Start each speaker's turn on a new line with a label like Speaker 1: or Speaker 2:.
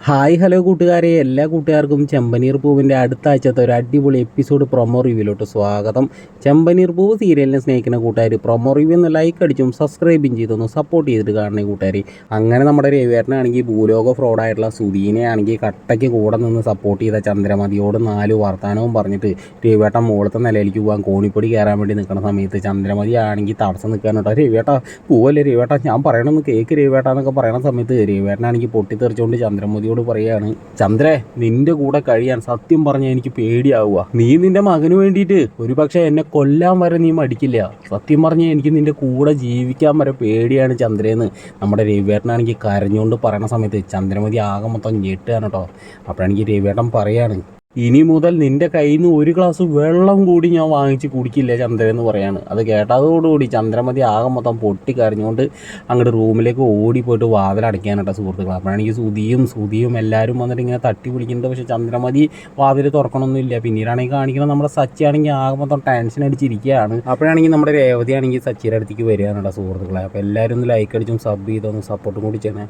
Speaker 1: Hi hello കൂട്ടുകാരെ, എല്ലാ കൂട്ടുകാർക്കും ചെമ്പനീർ പൂവിൻ്റെ അടുത്ത ആഴ്ചത്തെ ഒരു അടിപൊളി എപ്പിസോഡ് പ്രൊമോ റിവ്യൂലോട്ട് സ്വാഗതം. ചെമ്പനീർ പൂവ് സീരിയലിനെ സ്നേഹിക്കുന്ന കൂട്ടുകാർ പ്രൊമോ റിവ്യൂ ഒന്ന് ലൈക്ക് അടിച്ചും സബ്സ്ക്രൈബും ചെയ്തൊന്ന് സപ്പോർട്ട് ചെയ്തിട്ട് കാണണേ കൂട്ടുകാർ. അങ്ങനെ നമ്മുടെ രവിയേട്ടനാണെങ്കിൽ ഭൂലോക ഫ്രോഡായിട്ടുള്ള സുധീനെ ആണെങ്കിൽ കട്ടയ്ക്ക് കൂടെ നിന്ന് സപ്പോർട്ട് ചെയ്ത ചന്ദ്രമതിയോട് 4 വർത്തമാനവും പറഞ്ഞിട്ട് രവിയേട്ടൻ മുകളിലത്തെ നിലയിലേക്ക് പോകാൻ കോണിപ്പൊടി കയറാൻ വേണ്ടി നിൽക്കുന്ന സമയത്ത് ചന്ദ്രമതി ആണെങ്കിൽ തടസ്സം നിൽക്കാനോട്ടോ. രവിയേട്ടാ പൂവല്ലേ രവിയേട്ടാ, ഞാൻ പറയണമെന്ന് കേക്ക് രവിയേട്ടാന്നൊക്കെ പറയണ സമയത്ത് രവിയേട്ടനാണെങ്കിൽ പൊട്ടിത്തെറിച്ചുകൊണ്ട് ചന്ദ്രമതി പറയാണ്, ചന്ദ്രേ, നിന്റെ കൂടെ കഴിയാൻ സത്യം പറഞ്ഞാൽ എനിക്ക് പേടിയാവുക. നീ നിന്റെ മകന് വേണ്ടിയിട്ട് ഒരു പക്ഷേ എന്നെ കൊല്ലാൻ വരെ നീ മടിക്കില്ല. സത്യം പറഞ്ഞാൽ എനിക്ക് നിന്റെ കൂടെ ജീവിക്കാൻ വരെ പേടിയാണ് ചന്ദ്രേന്ന് നമ്മുടെ രവിയേട്ടനാണെങ്കിൽ കരഞ്ഞുകൊണ്ട് പറയണ സമയത്ത് ചന്ദ്രമതി ആകെ മൊത്തം ഞെട്ടുകയാണ് കേട്ടോ. അപ്പോഴാണെങ്കിൽ രവിയേട്ടൻ പറയാണ്, ഇനി മുതൽ നിന്റെ കയ്യിൽ നിന്ന് ഒരു ഗ്ലാസ് വെള്ളം കൂടി ഞാൻ വാങ്ങിച്ച് കുടിക്കില്ല ചന്ദ്രൻ പറയാണ്. അത് കേട്ടതോടുകൂടി ചന്ദ്രമതി ആകെ മൊത്തം പൊട്ടിക്കരഞ്ഞുകൊണ്ട് അങ്ങോട്ട് റൂമിലേക്ക് ഓടിപ്പോയിട്ട് വാതിലടയ്ക്കാനാട്ടോ സുഹൃത്തുക്കൾ. അപ്പോഴാണെങ്കിൽ സുധിയും എല്ലാവരും വന്നിട്ട് ഇങ്ങനെ തട്ടി പിടിക്കുന്നുണ്ട്. പക്ഷേ ചന്ദ്രമതി വാതിൽ തുറക്കണമൊന്നുമില്ല. പിന്നീടാണെങ്കിൽ കാണിക്കുന്നത് നമ്മുടെ സച്ചിയാണെങ്കിൽ ആകെ മൊത്തം ടെൻഷൻ അടിച്ചിരിക്കുകയാണ്. അപ്പോഴാണെങ്കിൽ നമ്മുടെ രേവതി ആണെങ്കിൽ സച്ചിയുടെ അടുത്തേക്ക് വരികയാണ് കേട്ടോ സുഹൃത്തുക്കളെ. അപ്പോൾ എല്ലാവരും ഒന്ന് ലൈക്ക് അടിച്ചും സബ് ചെയ്തൊന്ന് സപ്പോർട്ടും കൂടി ചെയ്യണേ.